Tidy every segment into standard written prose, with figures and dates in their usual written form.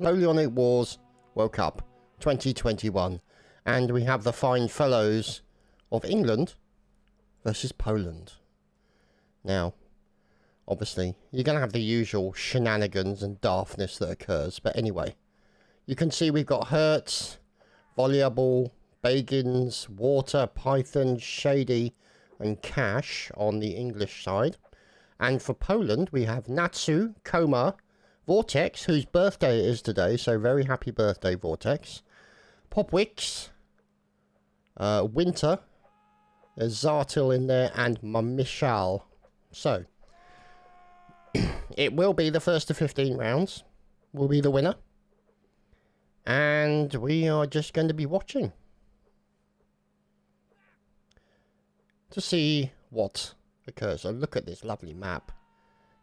Napoleonic Wars World Cup 2021, and we have the fine fellows of England versus Poland. Now, obviously, you're going to have the usual shenanigans and daftness that occurs, but anyway, you can see we've got Hertz, Volleyball, Bagans, Water, Python, Shady, and Cash on the English side. And for Poland, we have Natsu, Koma, Vortex, whose birthday it is today, so very happy birthday, Vortex. Popwix, Winter, there's Zartil in there, and Michal. So, it will be the first of 15 rounds, will be the winner. And we are just going to be watching to see what occurs. So look at this lovely map,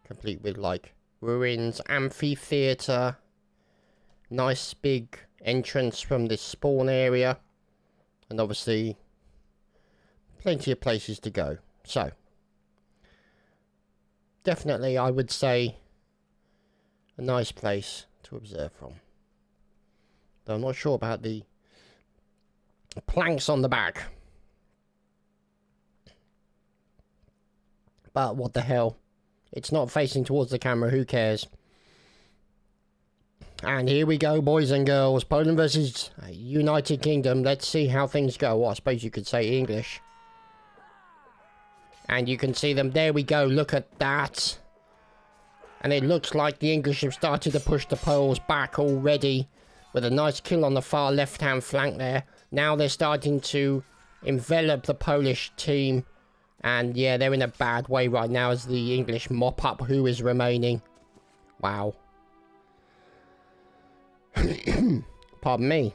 complete with like ruins, amphitheatre, nice big entrance from this spawn area, and obviously plenty of places to go. So definitely I would say a nice place to observe from. Though I'm not sure about the planks on the back. But what the hell? It's not facing towards the camera, who cares? And here we go, boys and girls. Poland versus United Kingdom. Let's see how things go. Well, I suppose you could say English. And you can see them. There we go. Look at that. And it looks like the English have started to push the Poles back already. With a nice kill on the far left-hand flank there. Now they're starting to envelop the Polish team. And yeah, they're in a bad way right now as the English mop up who is remaining. Wow. Pardon me.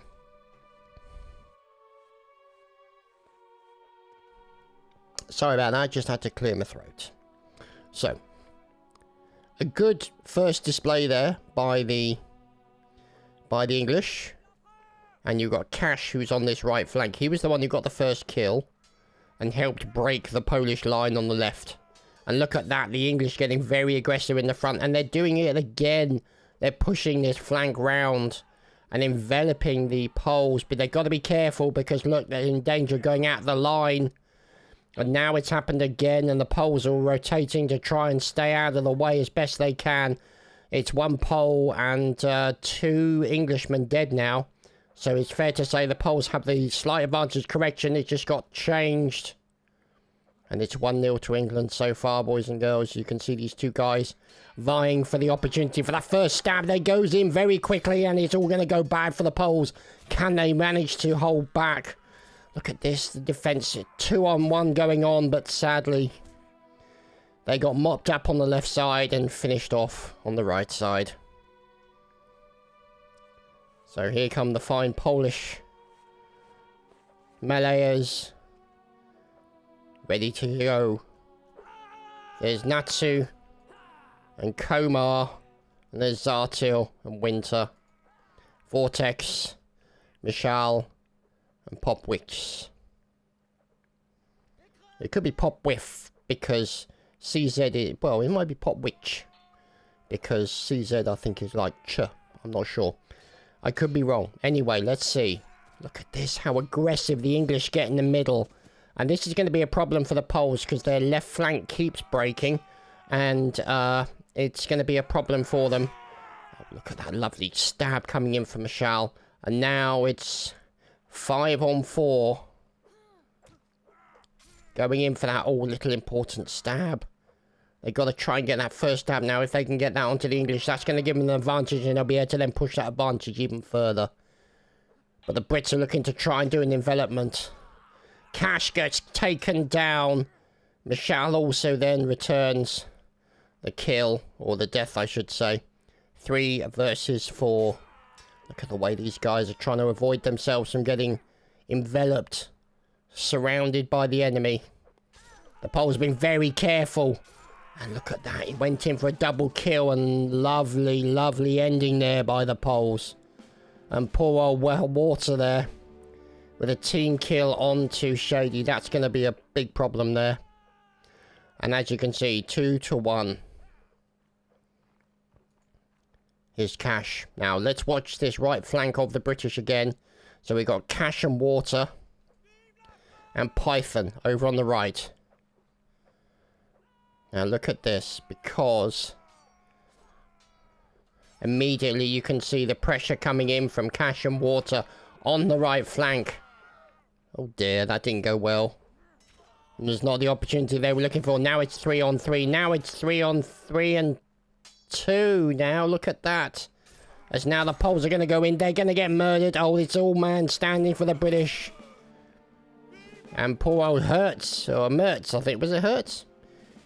Sorry about that, just had to clear my throat. So, a good first display there by the English. And you've got Cash, who's on this right flank. He was the one who got the first kill and helped break the Polish line on the left. And look at that, the English getting very aggressive in the front, and they're doing it again. They're pushing this flank round and enveloping the Poles, but they've got to be careful because look, they're in danger of going out the line. And now it's happened again, and the Poles are rotating to try and stay out of the way as best they can. It's one Pole and two Englishmen dead now. So it's fair to say the Poles have the slight advantage. Correction, it just got changed. And it's 1-0 to England so far, boys and girls. You can see these two guys vying for the opportunity for that first stab. They goes in very quickly, and it's all going to go bad for the Poles. Can they manage to hold back? Look at this, the defence, 2-on-1 going on, but sadly they got mopped up on the left side and finished off on the right side. So here come the fine Polish Malayers, ready to go. There's Natsu and Komar, and there's Zartil and Winter, Vortex, Michal, and Popwix. It could be Popwith because CZ is, well, it might be Popwitch because CZ I think is like ch. I'm not sure. I could be wrong. Anyway, let's see. Look at this, how aggressive the English get in the middle. And this is going to be a problem for the Poles because their left flank keeps breaking. And it's going to be a problem for them. Oh, look at that lovely stab coming in from Michal. And now it's 5-on-4. Going in for that little important stab. They've got to try and get that first stab now. If they can get that onto the English, that's going to give them an advantage, and they'll be able to then push that advantage even further. But the Brits are looking to try and do an envelopment. Cash gets taken down. Michal also then returns the kill, or the death, I should say. 3 versus 4. Look at the way these guys are trying to avoid themselves from getting enveloped, surrounded by the enemy. The Poles have been very careful. And look at that, he went in for a double kill, and lovely, lovely ending there by the Poles. And poor old Water there with a team kill onto Shady. That's going to be a big problem there. And as you can see, 2-1. Here's Cash. Now, let's watch this right flank of the British again. So we got Cash and Water. And Python over on the right. Now, look at this. Because immediately you can see the pressure coming in from Cash and Water on the right flank. Oh dear, that didn't go well. And there's not the opportunity they were looking for. Now it's 3 on 3. Now it's 3 on 3 and 2 now. Look at that. As now the Poles are going to go in. They're going to get murdered. Oh, it's all man standing for the British. And poor old Hertz, or Mertz, I think. Was it Hertz?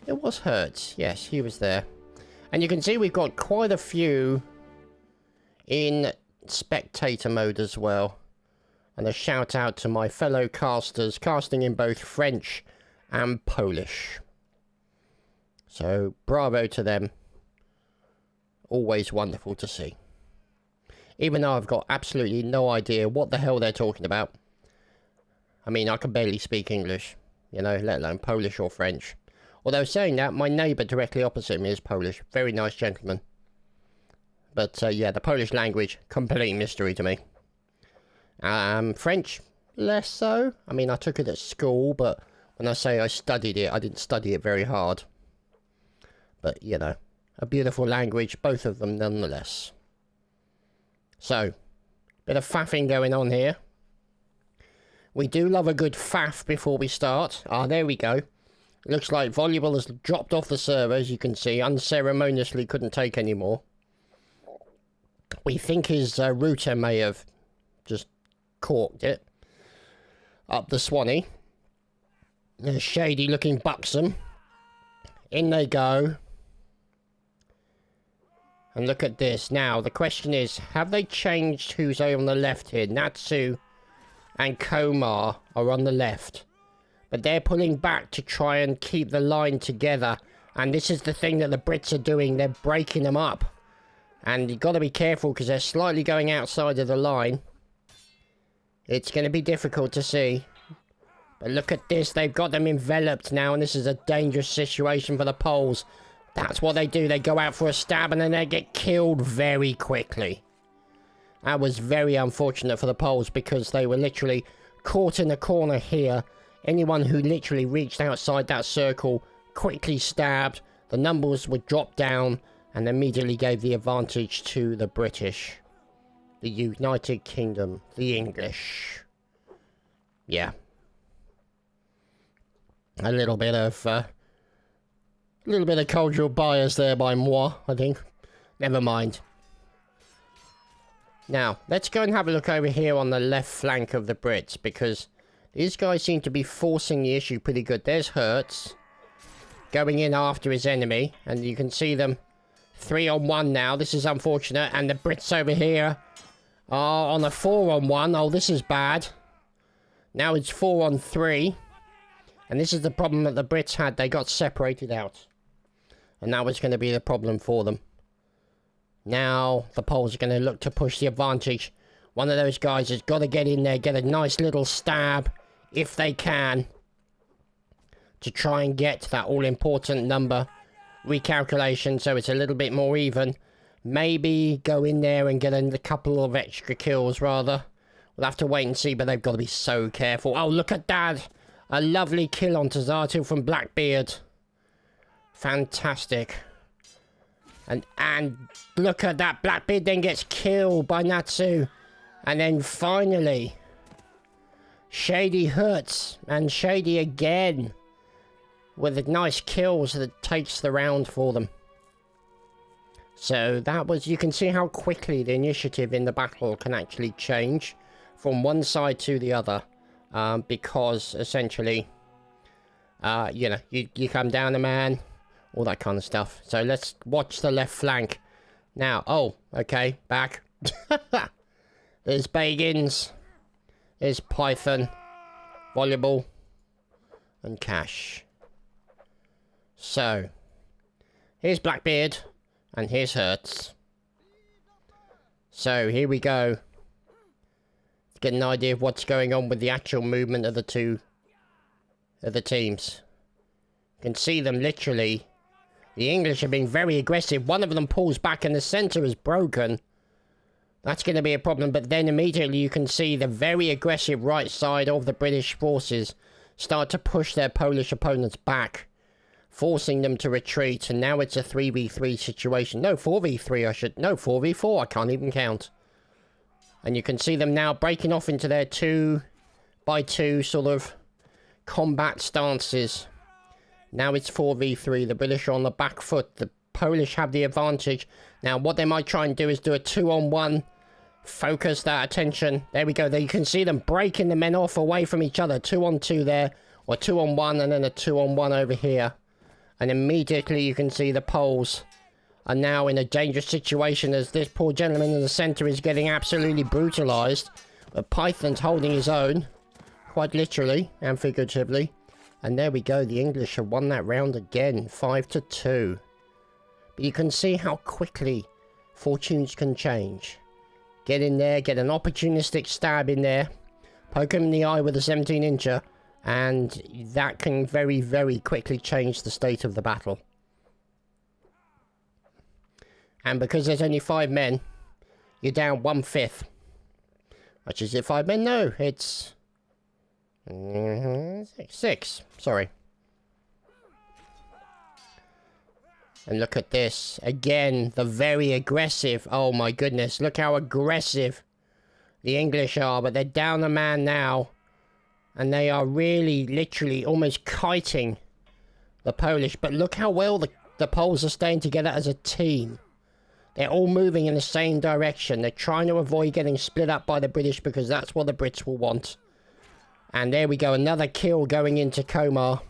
It was Hertz. Yes, he was there. And you can see we've got quite a few in spectator mode as well. And a shout out to my fellow casters, casting in both French and Polish. So, bravo to them. Always wonderful to see. Even though I've got absolutely no idea what the hell they're talking about. I mean, I can barely speak English, you know, let alone Polish or French. Although saying that, my neighbour directly opposite me is Polish. Very nice gentleman. But, yeah, the Polish language, complete mystery to me. French, less so. I mean, I took it at school, but when I say I studied it, I didn't study it very hard. But, you know, a beautiful language, both of them nonetheless. So, bit of faffing going on here. We do love a good faff before we start. Ah, there we go. Looks like Volleyball has dropped off the server, as you can see. Unceremoniously couldn't take any more. We think his router may have just corked it. Up the Swanee. A shady looking buxom. In they go. And look at this. Now, the question is, have they changed who's on the left here? Natsu and Komar are on the left. But they're pulling back to try and keep the line together. And this is the thing that the Brits are doing. They're breaking them up. And you've got to be careful because they're slightly going outside of the line. It's going to be difficult to see. But look at this. They've got them enveloped now. And this is a dangerous situation for the Poles. That's what they do. They go out for a stab and then they get killed very quickly. That was very unfortunate for the Poles because they were literally caught in a corner here. Anyone who literally reached outside that circle quickly stabbed. The numbers were dropped down and immediately gave the advantage to the British. The United Kingdom. The English. Yeah. A little bit of cultural bias there by moi, I think. Never mind. Now, let's go and have a look over here on the left flank of the Brits, because these guys seem to be forcing the issue pretty good. There's Hertz going in after his enemy, and you can see them 3 on 1 now. This is unfortunate, and the Brits over here are on a 4 on 1. Oh, this is bad. Now it's 4 on 3. And this is the problem that the Brits had. They got separated out. And that was going to be the problem for them. Now the Poles are going to look to push the advantage. One of those guys has got to get in there, get a nice little stab, if they can, to try and get that all-important number recalculation so it's a little bit more even. Maybe go in there and get a couple of extra kills, rather. We'll have to wait and see, but they've got to be so careful. Oh, look at that! A lovely kill on Tazatu from Blackbeard. Fantastic. And look at that. Blackbeard then gets killed by Natsu. And then finally, Shady Hertz. And Shady again. With nice kills that takes the round for them. So that was, you can see how quickly the initiative in the battle can actually change from one side to the other. Because essentially, you know, you come down a man, all that kind of stuff. So let's watch the left flank. Now, oh, okay, back. There's Bagans. There's Python. Volleyball. And Cash. So, here's Blackbeard. And here's Hertz. So, here we go. Get an idea of what's going on with the actual movement of the two of the teams. You can see them literally The English have been very aggressive. One of them pulls back and the centre is broken. That's going to be a problem, but then immediately you can see the very aggressive right side of the British forces start to push their Polish opponents back, forcing them to retreat, and now it's a 3v3 situation. No, 4v3 no, 4v4, I can't even count. And you can see them now breaking off into their 2x2 sort of combat stances. Now it's 4v3, the British are on the back foot, the Polish have the advantage. Now what they might try and do is do a 2-on-1, focus that attention. There we go, there you can see them breaking the men off away from each other. 2-on-2 there, or 2-on-1 and then a 2-on-1 over here. And immediately you can see the Poles are now in a dangerous situation as this poor gentleman in the centre is getting absolutely brutalised. But Python's holding his own, quite literally and figuratively. And there we go, the English have won that round again, 5-2. But you can see how quickly fortunes can change. Get in there, get an opportunistic stab in there, poke him in the eye with a 17-incher, and that can very, very quickly change the state of the battle. And because there's only 5 men, you're down 1/5. Which is it 5 men? No, it's 6. Sorry. And look at this. Again, the very aggressive. Oh my goodness. Look how aggressive the English are. But they're down a man now. And they are really, literally, almost kiting the Polish. But look how well the Poles are staying together as a team. They're all moving in the same direction. They're trying to avoid getting split up by the British because that's what the Brits will want. And there we go. Another kill going into Komar.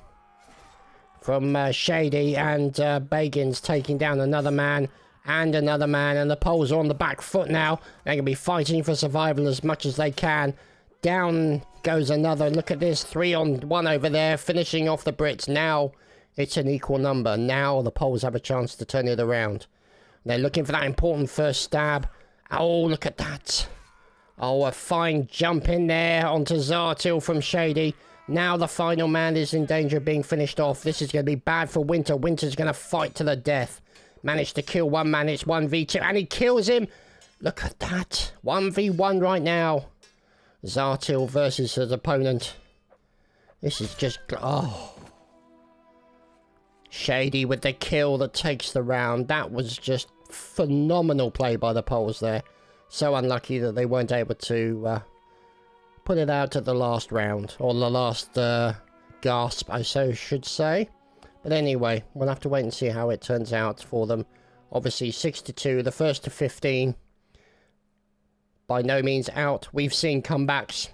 From Shady, and Bagin's taking down another man and another man, and the Poles are on the back foot now. They're going to be fighting for survival as much as they can. Down goes another. Look at this, 3-on-1 over there, finishing off the Brits. Now it's an equal number. Now the Poles have a chance to turn it around. They're looking for that important first stab. Oh, look at that. Oh, a fine jump in there onto Zartil from Shady. Now the final man is in danger of being finished off. This is going to be bad for Winter. Winter's going to fight to the death. Managed to kill one man. It's 1v2. And he kills him. Look at that. 1v1 right now. Zartil versus his opponent. This is just... Oh. Shady with the kill that takes the round. That was just phenomenal play by the Poles there. So unlucky that they weren't able to... put it out at the last round, or the last gasp, I so should say. But anyway, we'll have to wait and see how it turns out for them. Obviously 6-2, the first to 15, by no means out. We've seen comebacks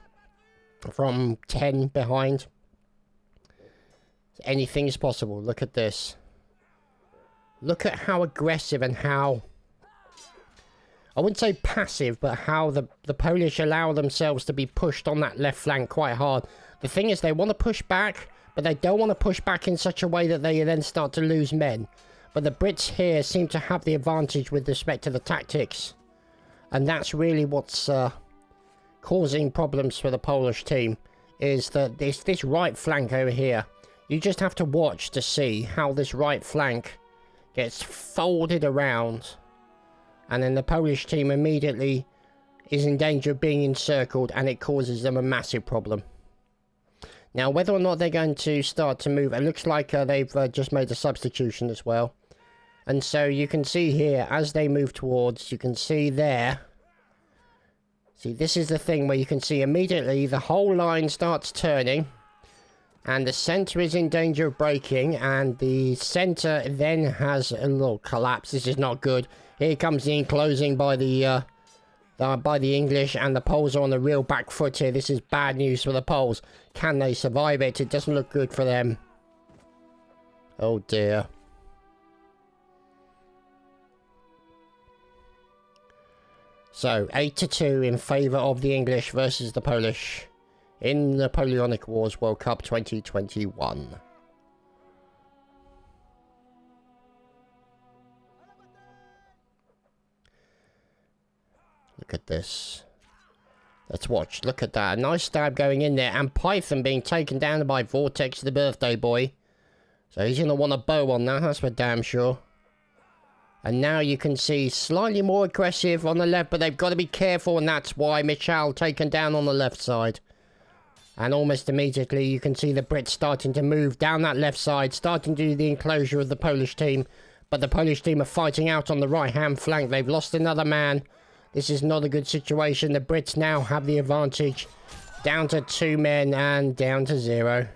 from 10 behind. Anything's possible. Look at this. Look at how aggressive and how... I wouldn't say passive, but how the Polish allow themselves to be pushed on that left flank quite hard. The thing is, they want to push back, but they don't want to push back in such a way that they then start to lose men. But the Brits here seem to have the advantage with respect to the tactics. And that's really what's causing problems for the Polish team, is that this right flank over here. You just have to watch to see how this right flank gets folded around. And then the Polish team immediately is in danger of being encircled, and it causes them a massive problem. Now, whether or not they're going to start to move, it looks like they've just made a substitution as well. And so you can see here, as they move towards, you can see there. See, this is the thing where you can see immediately the whole line starts turning. And the centre is in danger of breaking, and the centre then has a little collapse. This is not good. Here comes the enclosing by the English, and the Poles are on the real back foot here. This is bad news for the Poles. Can they survive it? It doesn't look good for them. Oh dear. So, 8-2 in favour of the English versus the Polish in Napoleonic Wars World Cup 2021. Look at this. Let's watch. Look at that. A nice stab going in there. And Python being taken down by Vortex, the birthday boy. So he's going to want a bow on that, that's for damn sure. And now you can see slightly more aggressive on the left, but they've got to be careful, and that's why Michal taken down on the left side. And almost immediately you can see the Brits starting to move down that left side, starting to do the enclosure of the Polish team. But the Polish team are fighting out on the right-hand flank. They've lost another man. This is not a good situation. The Brits now have the advantage. Down to 2 men and down to 0.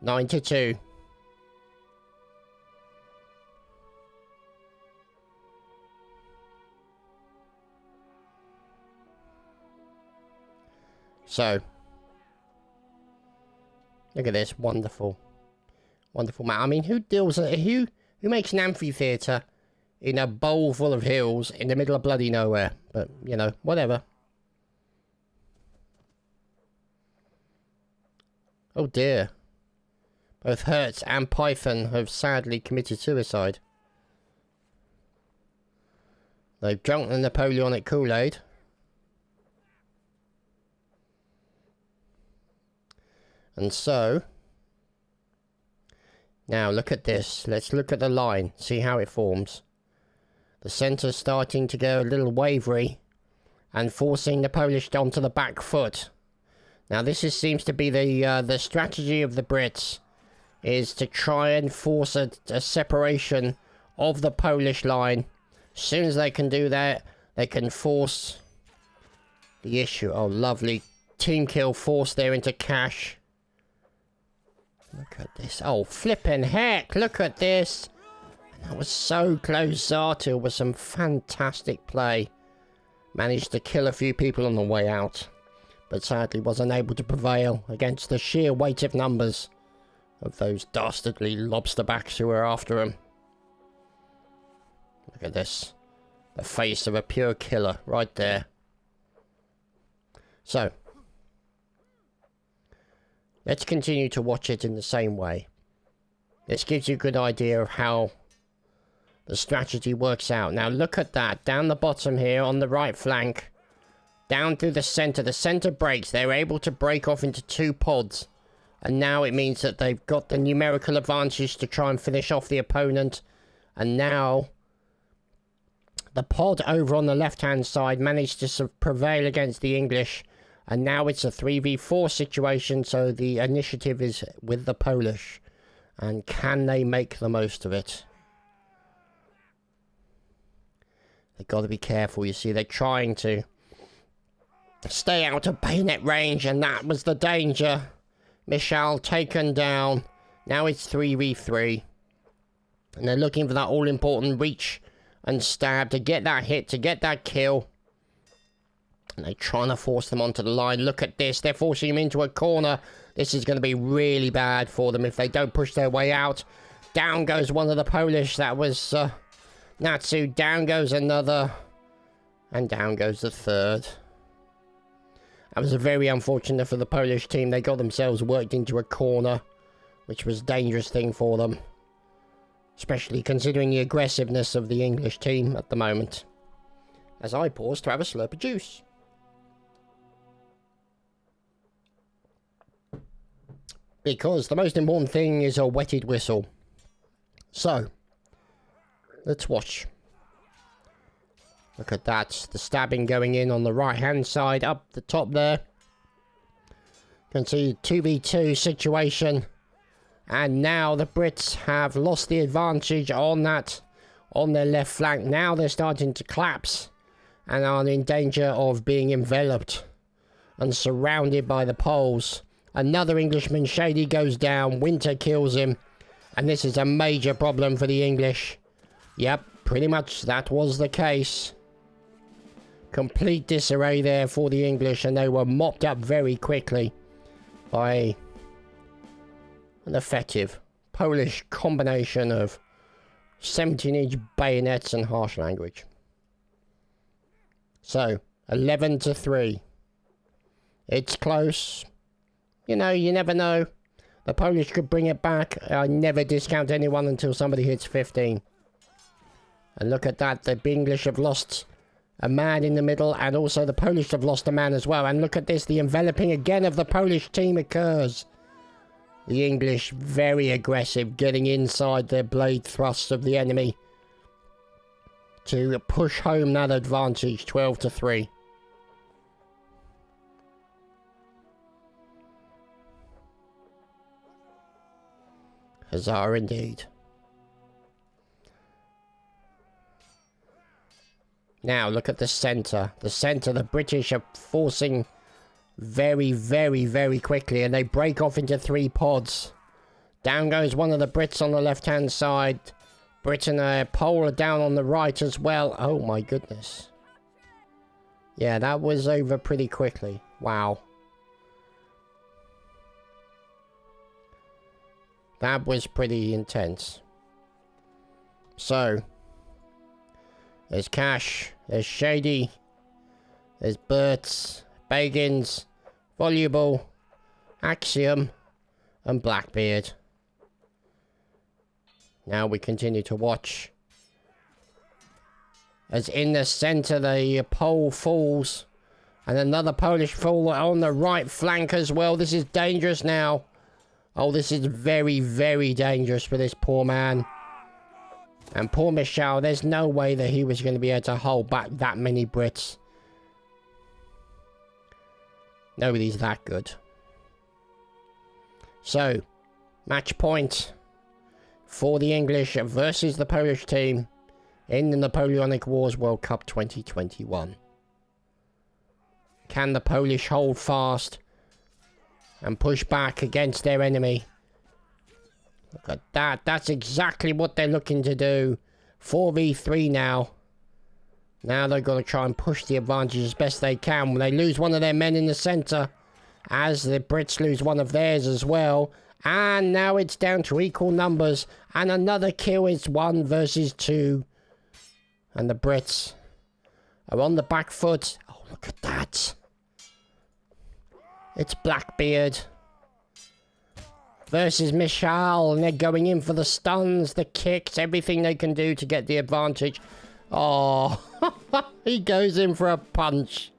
9-2. So, look at this, wonderful, wonderful map. I mean, who makes an amphitheatre in a bowl full of hills in the middle of bloody nowhere? But you know, whatever. Oh dear, both Hertz and Python have sadly committed suicide. They've drunk the Napoleonic Kool-Aid. And so, now look at this. Let's look at the line, see how it forms. The centre's starting to go a little wavery and forcing the Polish onto the back foot. Now this seems to be the strategy of the Brits, is to try and force a separation of the Polish line. As soon as they can do that, they can force the issue. Oh, lovely. Team kill forced there into cash. Look at this. Oh, flippin' heck. Look at this. That was so close. Zartil with some fantastic play. Managed to kill a few people on the way out. But sadly was unable to prevail against the sheer weight of numbers of those dastardly lobsterbacks who were after him. Look at this. The face of a pure killer right there. So, let's continue to watch it in the same way. This gives you a good idea of how the strategy works out. Now look at that. Down the bottom here on the right flank. Down through the centre. The centre breaks. They're able to break off into 2 pods. And now it means that they've got the numerical advantage to try and finish off the opponent. And now the pod over on the left-hand side managed to sort of prevail against the English. And now it's a 3v4 situation, so the initiative is with the Polish. And can they make the most of it? They've got to be careful, you see. They're trying to stay out of bayonet range, and that was the danger. Michal taken down. Now it's 3v3. And they're looking for that all-important reach and stab to get that hit, to get that kill. And they're trying to force them onto the line. Look at this. They're forcing him into a corner. This is going to be really bad for them if they don't push their way out. Down goes one of the Polish. That was Natsu. Down goes another. And down goes the third. That was very unfortunate for the Polish team. They got themselves worked into a corner, which was a dangerous thing for them. Especially considering the aggressiveness of the English team at the moment. As I pause to have a slurp of juice. Because the most important thing is a wetted whistle. So, let's watch. Look at that. The stabbing going in on the right-hand side, up the top there. You can see 2v2 situation. And now the Brits have lost the advantage on that, on their left flank. Now they're starting to collapse and are in danger of being enveloped and surrounded by the Poles. Another Englishman, Shady, goes down. Winter kills him. And this is a major problem for the English. Yep, pretty much that was the case. Complete disarray there for the English, and they were mopped up very quickly by an effective Polish combination of 17-inch bayonets and harsh language. So, 11-3. It's close. You know, you never know. The Polish could bring it back. I never discount anyone until somebody hits 15. And look at that. The English have lost a man in the middle, and also the Polish have lost a man as well. And look at this. The enveloping again of the Polish team occurs. The English very aggressive, getting inside their blade thrusts of the enemy to push home that advantage, 12-3. Huzzah indeed. Now look at the centre. The centre, the British are forcing very, very, very quickly, and they break off into 3 pods. Down goes one of the Brits on the left-hand side. Britain and Pole are down on the right as well. Oh my goodness. Yeah, that was over pretty quickly. Wow. That was pretty intense. So, there's Cash, there's Shady, there's Bert's, Bagin's, Voluble, Axiom, and Blackbeard. Now we continue to watch. As in the centre, the Pole falls. And another Polish fall on the right flank as well. This is dangerous now. Oh, this is very, very dangerous for this poor man. And poor Michel, there's no way that he was going to be able to hold back that many Brits. Nobody's that good. So, match point for the English versus the Polish team in the Napoleonic Wars World Cup 2021. Can the Polish hold fast and push back against their enemy? Look at that. That's exactly what they're looking to do. 4v3 now. Now they've got to try and push the advantage as best they can. When they lose one of their men in the centre, as the Brits lose one of theirs as well. And now it's down to equal numbers. And another kill is 1 versus 2. And the Brits are on the back foot. Oh, look at that. It's Blackbeard versus Michal, and they're going in for the stuns, the kicks, everything they can do to get the advantage. Oh, he goes in for a punch.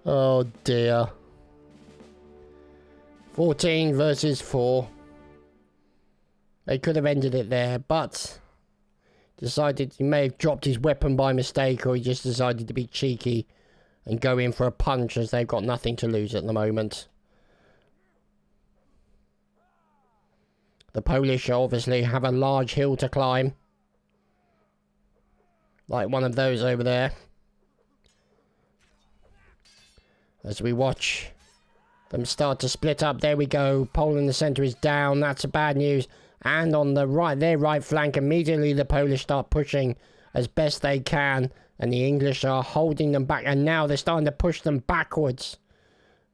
Oh dear. 14 versus 4. They could have ended it there, but decided he may have dropped his weapon by mistake, or he just decided to be cheeky and go in for a punch, as they've got nothing to lose at the moment. The Polish obviously have a large hill to climb. Like one of those over there. As we watch them start to split up. There we go. Pole in the centre is down. That's bad news. And on the right, their right flank, immediately the Polish start pushing as best they can. And the English are holding them back. And now they're starting to push them backwards.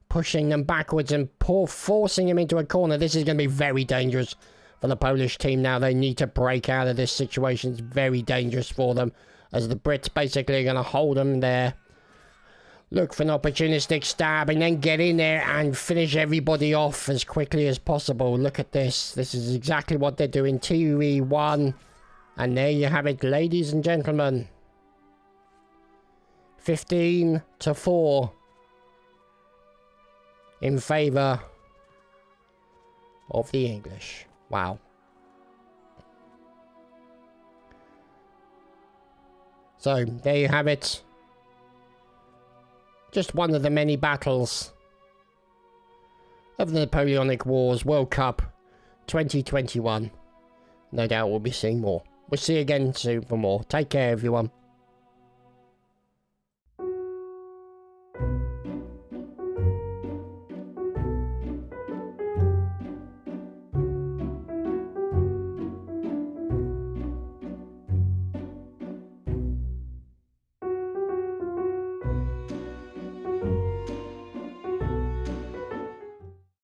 Pushing them backwards and forcing them into a corner. This is going to be very dangerous for the Polish team now. They need to break out of this situation. It's very dangerous for them, as the Brits basically are going to hold them there. Look for an opportunistic stab and then get in there and finish everybody off as quickly as possible. Look at this. This is exactly what they're doing. 2v1. And there you have it, ladies and gentlemen. 15-4. In favour of the English. Wow. So, there you have it. Just one of the many battles of the Napoleonic Wars World Cup 2021. No doubt we'll be seeing more. We'll see you again soon for more. Take care, everyone.